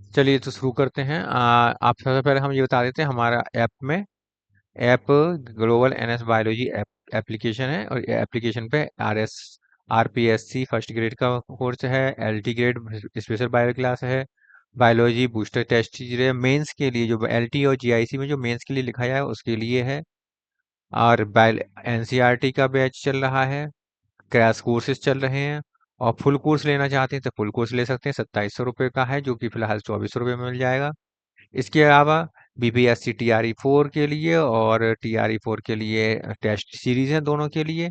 चलिए तो शुरू करते हैं। आप सबसे पहले हम ये बता देते हैं हमारा ऐप में app global NS biology application है और एप्लीकेशन पे आरपीएससी फर्स्ट ग्रेड का कोर्स है। LT grade special bio class है। Biology booster test series mains के लिए जो एलटी और जीआईसी में जो मेंस के लिए लिखा है उसके लिए है। और एनसीईआरटी का बैच चल रहा है। क्रैश कोर्सेज चल रहे हैं। और फुल कोर्स लेना चाहते हैं तो फुल कोर्स ले सकते हैं, 2700 रुपये का है जो कि फिलहाल 2400 रुपये में मिल जाएगा। इसके अलावा बीपीएससी टीआरई 4 के लिए और टीआरई 4 के लिए टेस्ट सीरीज है दोनों के लिए।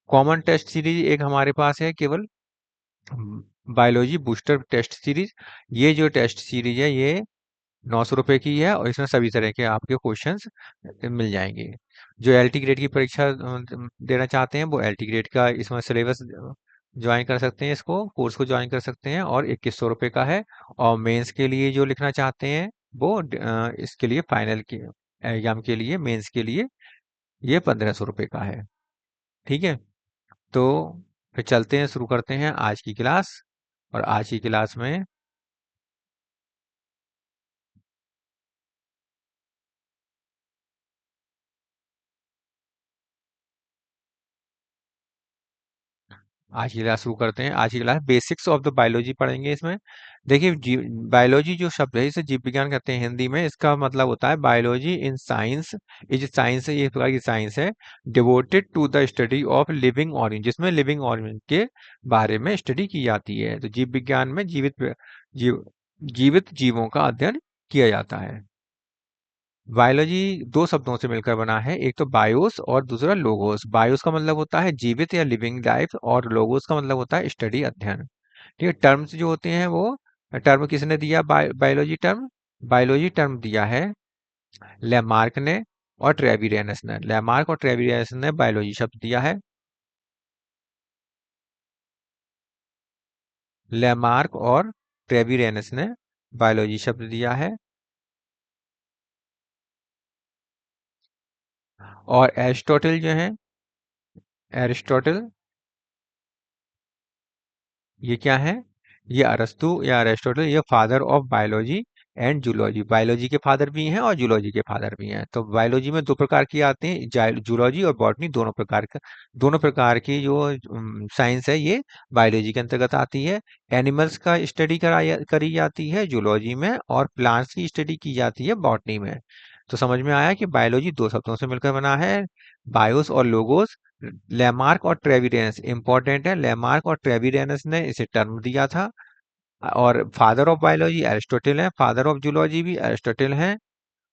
कॉमन टेस्ट सीरीज एक हमारे पास है केवल, बायोलॉजी बूस्टर टेस्ट सीरीज। ये जो टेस्ट सीरीज है ये 900 रुपये की है और इसमें सभी तरह के आपके क्वेश्चंस मिल जाएंगे। जो एलटी ग्रेड की परीक्षा देना चाहते हैं वो एलटी ग्रेड का इसमें सिलेबस ज्वाइन कर सकते हैं, इसको कोर्स को ज्वाइन कर सकते हैं और 2100 रुपये का है। और मेंस के लिए जो लिखना चाहते हैं वो इसके लिए फाइनल के एग्जाम के लिए मेंस के लिए ये 1500 रुपये का है। ठीक है, तो फिर चलते हैं, शुरू करते हैं आज की क्लास। और आज की क्लास में आज की क्लास शुरू करते हैं। आज की class basics of the biology पढ़ेंगे। इसमें देखिए बायोलॉजी जो शब्द है इसे जीव विज्ञान कहते हैं हिंदी में। इसका मतलब होता है बायोलॉजी इन साइंस। ये जो साइंस है ये एक प्रकार की साइंस है devoted to the study of living organ, जिसमें लिविंग ऑर्गेन के बारे में स्टडी की जाती है। तो जीव विज्ञान में जीव जीवित जीवों का अध्ययन किया जाता है। बायोलॉजी दो शब्दों से मिलकर बना है, एक तो बायोस और दूसरा लोगोस। बायोस का मतलब होता है जीवित या लिविंग लाइफ और लोगोस का मतलब होता है स्टडी अध्ययन। ठीक है, टर्म्स जो होते हैं वो टर्म किसने दिया बायोलॉजी टर्म? बायोलॉजी टर्म दिया है लेमार्क ने और ट्रेविरेनस ने। लेमार्क और ट्रेविरेनस ने बायोलॉजी शब्द दिया है। लेमार्क और ट्रेविरेनस ने बायोलॉजी शब्द दिया है। और एरिस्टोटल जो है, एरिस्टोटल ये क्या है? ये अरस्तु या अरिस्टोटल ये father of biology and zoology. Biology के फादर भी हैं और जूलॉजी के फादर भी हैं। तो बायोलॉजी में दो प्रकार की आते हैं, जूलॉजी और बॉटनी। दोनों प्रकार की जो साइंस है ये बायोलॉजी के अंतर्गत आती है। एनिमल्स का स्टडी करी जाती है जूलॉजी में और प्लांट्स की स्टडी की जाती है बॉटनी में। तो समझ में आया कि बायोलॉजी दो शब्दों से मिलकर बना है, बायोस और लोगोस। लेमार्क और ट्रेविडेंस इंपॉर्टेंट है, लेमार्क और ट्रेविडेंस ने इसे टर्म दिया था। और फादर ऑफ बायोलॉजी एरिस्टोटल है, फादर ऑफ जूलॉजी भी एरिस्टोटल है।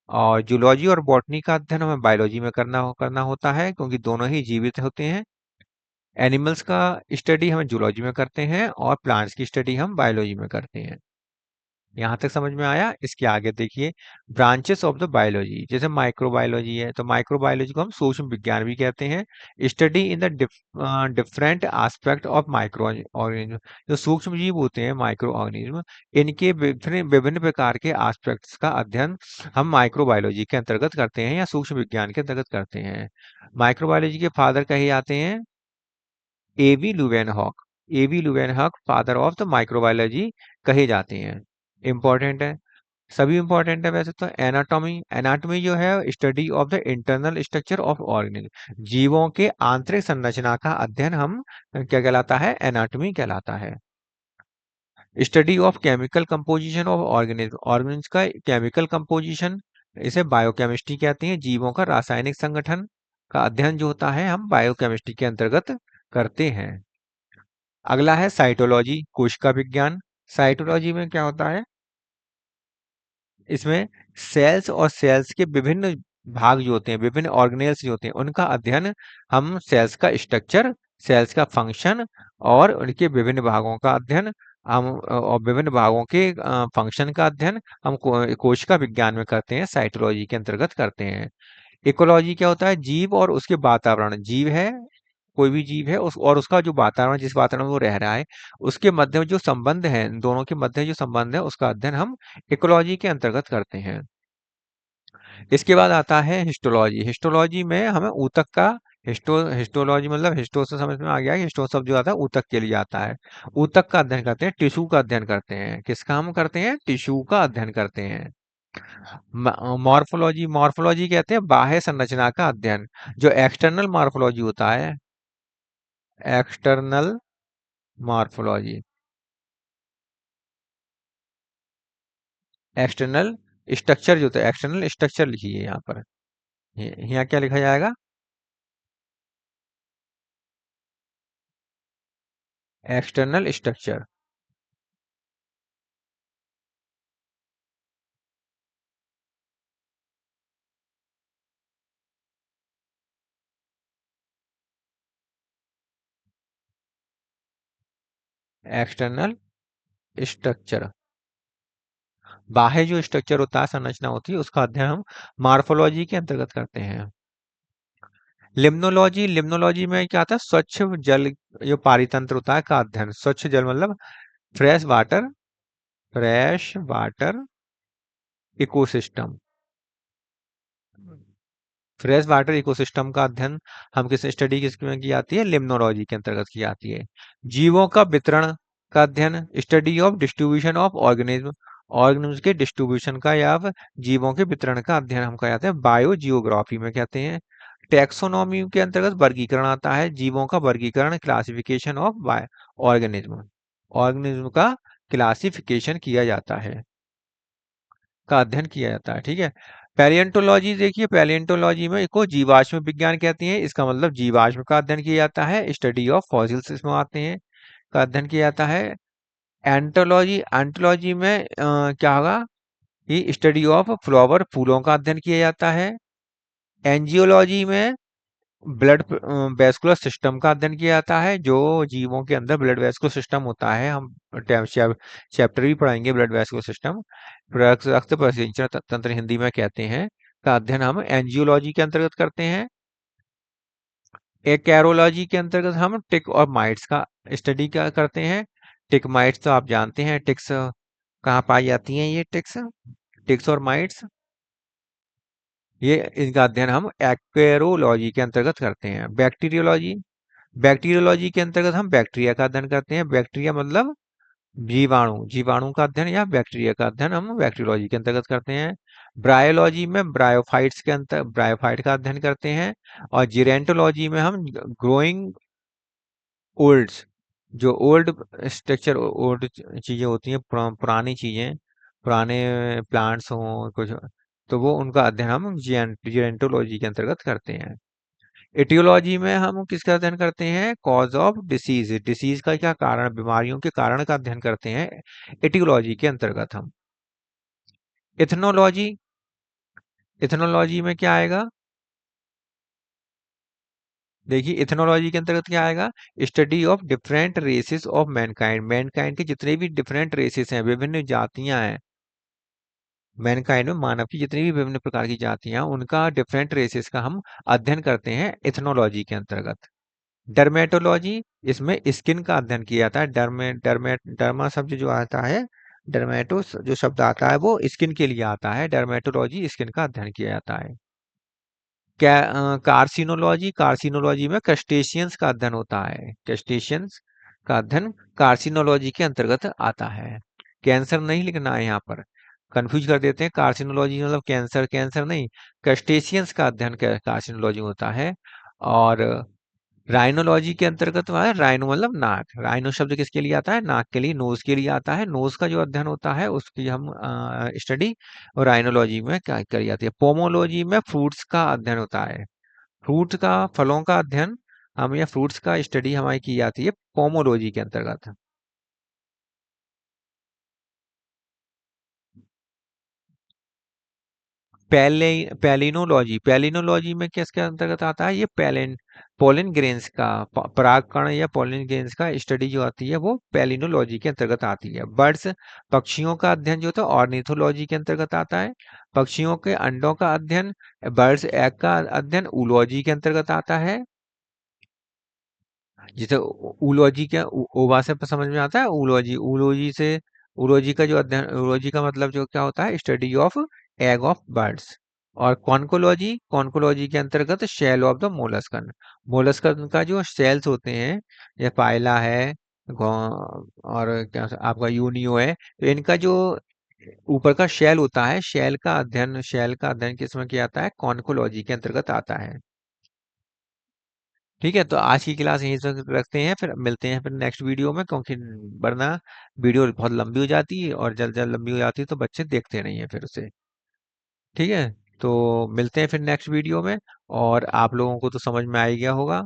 और जूलॉजी और बॉटनी का अध्ययन हमें बायोलॉजी में करना होता है क्योंकि दोनों ही जीवित होते हैं। एनिमल्स का स्टडी हम जूलॉजी में करते हैं और प्लांट्स की स्टडी हम बायोलॉजी में करते हैं। यहाँ तक समझ में आया? इसके आगे देखिए ब्रांचेस ऑफ द बायोलॉजी। जैसे माइक्रोबायोलॉजी है तो माइक्रोबायोलॉजी को हम सूक्ष्म विज्ञान भी कहते हैं। Study in the different aspect of micro organism. जो सूक्ष्म जीव होते हैं माइक्रो ऑर्गेनिज्म, इनके विभिन्न विभिन्न प्रकार के एस्पेक्ट्स का अध्ययन हम माइक्रोबायोलॉजी के अंतर्गत करते हैं या सूक्ष्म विज्ञान के अंतर्गत करते हैं। माइक्रोबायोलॉजी के फादर कहे जाते हैं एवी लुवेनहॉक। एवी लुवेनहॉक फादर ऑफ द माइक्रोबायोलॉजी कहे जाते हैं। इंपॉर्टेंट है, सभी इंपॉर्टेंट है वैसे तो। एनाटॉमी, एनाटॉमी जो है study of the internal structure of organism. जीवों के आंतरिक संरचना का अध्ययन हम क्या कहलाता है? एनाटॉमी कहलाता है। Study of chemical composition of organism, organism का केमिकल कंपोजिशन इसे बायोकेमिस्ट्री कहते हैं। जीवों का रासायनिक संगठन का अध्ययन जो होता है हम बायोकेमिस्ट्री के अंतर्गत करते हैं। अगला है साइटोलॉजी, कोशिका विज्ञान। साइटोलॉजी में क्या होता है? इसमें सेल्स और सेल्स के विभिन्न भाग जो होते हैं, विभिन्न ऑर्गेनेल्स जो होते हैं उनका अध्ययन हम सेल्स का स्ट्रक्चर, सेल्स का फंक्शन और उनके विभिन्न भागों का अध्ययन हम और विभिन्न भागों के फंक्शन का अध्ययन हम कोशिका विज्ञान में करते हैं, साइटोलॉजी के अंतर्गत करते हैं। इकोलॉजी क्या होता है? जीव और उसके वातावरण। जीव है, कोई भी जीव है उस और उसका जो वातावरण, जिस वातावरण में वो रह रहा है उसके मध्य में जो संबंध है, इन दोनों के मध्य जो संबंध है उसका अध्ययन हम इकोलॉजी के अंतर्गत करते हैं। इसके बाद आता है हिस्टोलॉजी। हिस्टोलॉजी में हमें ऊतक का हिस्टोलॉजी मतलब हिस्टो से समझ में आ गया कि हिस्टो शब्द जो आता है ऊतक के लिए आता है। ऊतक का अध्ययन करते हैं, टिश्यू का अध्ययन करते हैं। किसका हम करते हैं? टिश्यू का अध्ययन करते हैं। मॉर्फोलॉजी, मॉर्फोलॉजी कहते हैं बाह्य संरचना का अध्ययन। जो एक्सटर्नल मॉर्फोलॉजी होता है, एक्सटर्नल मॉर्फोलॉजी, एक्सटर्नल स्ट्रक्चर जो होता है, एक्सटर्नल स्ट्रक्चर लिखिए यहाँ पर। यहाँ क्या लिखा जाएगा? External structure. एक्सटर्नल स्ट्रक्चर, बाह्य जो स्ट्रक्चर होता है, संरचना होती है, उसका अध्ययन हम मॉर्फोलॉजी के अंतर्गत करते हैं। लिम्नोलॉजी, लिम्नोलॉजी में क्या आता है? स्वच्छ जल जो पारितंत्र होता है का अध्ययन। स्वच्छ जल मतलब fresh water, fresh water ecosystem. Fresh water ecosystem का अध्ययन हम किस स्टडी किसमें की जाती है? लिम्नोलॉजी के अंतर्गत की जाती है। जीवों का वितरण का अध्ययन, study of distribution of organism, organism के डिस्ट्रीब्यूशन का या जीवों के वितरण का अध्ययन हम क्या कहते हैं? बायो जियोग्राफी में कहते हैं। टैक्सोनॉमी के अंतर्गत वर्गीकरण आता है, जीवों का वर्गीकरण, क्लासिफिकेशन ऑफ ऑर्गेनिज्म, ऑर्गेनिज्म का क्लासिफिकेशन किया जाता है, का अध्ययन किया जाता है। ठीक है। पैलियंटोलॉजी देखिए, पैलियंटोलॉजी में इसको जीवाश्म विज्ञान कहते हैं। इसका मतलब जीवाश्म का अध्ययन किया जाता है, स्टडी ऑफ फॉसिल्स इसमें आते हैं, का अध्ययन किया जाता है। एंटोलॉजी, एंटोलॉजी में क्या होगा? ये स्टडी ऑफ फ्लावर, फूलों का अध्ययन किया जाता है। एंजियोलॉजी में ब्लड वेस्कुलर सिस्टम का अध्ययन किया जाता है, जो जीवों के अंदर ब्लड वेस्कुलर सिस्टम होता है, हम चैप्टर भी पढ़ाएंगे ब्लड वेस्कुलर सिस्टम, रक्त परिसंचरण तंत्र हिंदी में कहते हैं, का अध्ययन हम एंजियोलॉजी के अंतर्गत करते हैं। एक कैरोलॉजी के अंतर्गत हम टिक और माइट्स का स्टडी क्या करते हैं। टिक माइट्स तो आप जानते हैं, टिक्स कहाँ पाई जाती हैं? ये टिक्स, टिक्स और माइट्स, ये इनका अध्ययन हम एक्वेरोलॉजी के अंतर्गत करते हैं। बैक्टीरियोलॉजी, बैक्टीरियोलॉजी के अंतर्गत हम बैक्टीरिया का अध्ययन करते हैं। बैक्टीरिया मतलब जीवाणु, जीवाणु का अध्ययन या बैक्टीरिया का अध्ययन हम बैक्टीरियोलॉजी के अंतर्गत करते हैं। ब्रायोलॉजी में ब्रायोफाइट्स के अंतर ब्रायोफाइट का अध्ययन करते हैं। और जिरेंटोलॉजी में हम ग्रोइंग ओल्ड्स, जो ओल्ड स्ट्रक्चर, ओल्ड चीजें होती हैं, पुरानी चीजें, पुराने प्लांट्स हों कुछ, तो वो उनका अध्ययन हम जिरेंटोलॉजी के अंतर्गत करते हैं। एटियोलॉजी में हम किसका अध्ययन करते हैं? कॉज ऑफ डिसीज, डिसीज का क्या कारण, बीमारियों के कारण का अध्ययन करते हैं एटियोलॉजी के अंतर्गत हम। इथनोलॉजी, इथनोलॉजी में क्या आएगा? देखिए इथनोलॉजी के अंतर्गत क्या आएगा? Study of different races of mankind, mankind के जितने भी डिफरेंट रेसेस हैं, विभिन्न जातियां हैं, मैनकाइंड में मानव की जितनी भी विभिन्न प्रकार की जातियां हैं, उनका डिफरेंट रेसेस का हम अध्ययन करते हैं इथनोलॉजी के अंतर्गत। डर्मेटोलॉजी, इसमें स्किन का अध्ययन किया जाता है। डर्मा शब्द जो आता है, डर्मेटो जो शब्द आता है वो स्किन के लिए आता है, डर्मेटोलॉजी स्किन का अध्ययन किया जाता है। कार्सिनोलॉजी, कार्सिनोलॉजी में क्रस्टेशियंस का अध्ययन होता है, क्रस्टेशियंस का अध्ययन कार्सिनोलॉजी के अंतर्गत आता है। कैंसर नहीं लिखना है यहाँ पर, कंफ्यूज कर देते हैं, कार्सिनोलॉजी मतलब कैंसर, कैंसर नहीं, क्रस्टेशियंस का अध्ययन कार्सिनोलॉजी होता है। और राइनोलॉजी के अंतर्गत है, राइनो मतलब नाक, राइनो शब्द किसके लिए आता है? नाक के लिए, नोज के लिए आता है। नोज का जो अध्ययन होता है उसकी हम स्टडी और राइनोलॉजी में क्या करी जाती है। पोमोलॉजी में फ्रूट्स का अध्ययन होता है, फ्रूट का, फलों का अध्ययन हम या फ्रूट्स का स्टडी हमारी की जाती है पोमोलॉजी के अंतर्गत। पैले पैलिनोलॉजी, पैलिनोलॉजी में किसके अंतर्गत आता है? ये पोलिन ग्रेन्स का, परागकण या पोलिन ग्रेन्स का स्टडी जो आती है वो पैलिनोलॉजी के अंतर्गत आती है। बर्ड्स, पक्षियों का अध्ययन जो होता है ऑर्निथोलॉजी के अंतर्गत आता है। पक्षियों के अंडों का अध्ययन, बर्ड्स एग का अध्ययन ऊलॉजी के अंतर्गत आता है। जैसे ऊलॉजी क्या, ओवा से समझ में आता है, ऊलॉजी, ऊलॉजी से, ऊलॉजी का जो अध्ययन, ऊलॉजी का मतलब जो क्या होता है? Study of egg of birds, और कॉन्कोलॉजी, कॉन्कोलॉजी के अंतर्गत shell of the molluscan. Molluscan का जो शेल्स होते हैं, ये पाइला है, और क्या आपका यूनियो है, तो इनका जो ऊपर का शेल होता है, शेल का अध्ययन किसमें किया जाता है? कॉन्कोलॉजी के अंतर्गत आता है। ठीक है, तो आज की क्लास यहीं तक रखते हैं, फिर मिलते हैं फिर नेक्स्ट वीडियो में, क्योंकि वरना वीडियो बहुत लंबी हो जाती है, और जल्द जल्द लंबी हो जाती है तो बच्चे देखते नहीं है फिर उसे। ठीक है, तो मिलते हैं फिर नेक्स्ट वीडियो में। और आप लोगों को तो समझ में आ ही गया होगा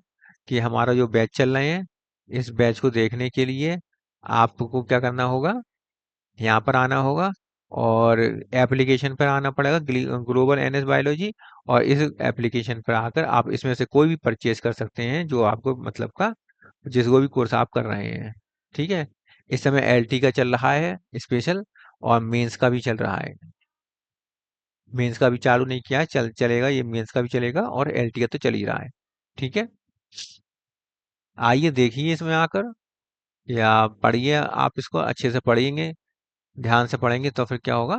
कि हमारा जो बैच चल रहे हैं, इस बैच को देखने के लिए आपको क्या करना होगा, यहाँ पर आना होगा, और एप्लीकेशन पर आना पड़ेगा, ग्लोबल एनएस बायोलॉजी। और इस एप्लीकेशन पर आकर आप इसमें से कोई भी परचेज कर सकते हैं, जो आपको मतलब का, जिसको भी कोर्स आप कर रहे हैं। ठीक है, इस समय एलटी का चल रहा है स्पेशल, और मेंस का भी चल रहा है। मेंस का भी चालू नहीं किया है, चलेगा, ये मेंस का भी चलेगा, और एलटी का तो चल ही रहा है। ठीक है, आइए देखिए इसमें आकर, या पढ़िए, आप इसको अच्छे से पढ़ेंगे, ध्यान से पढ़ेंगे तो फिर क्या होगा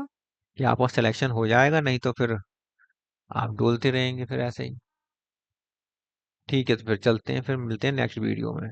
कि आपका सिलेक्शन हो जाएगा, नहीं तो फिर आप डोलते रहेंगे फिर ऐसे ही। ठीक है, तो फिर चलते हैं, फिर मिलते हैं नेक्स्ट वीडियो में।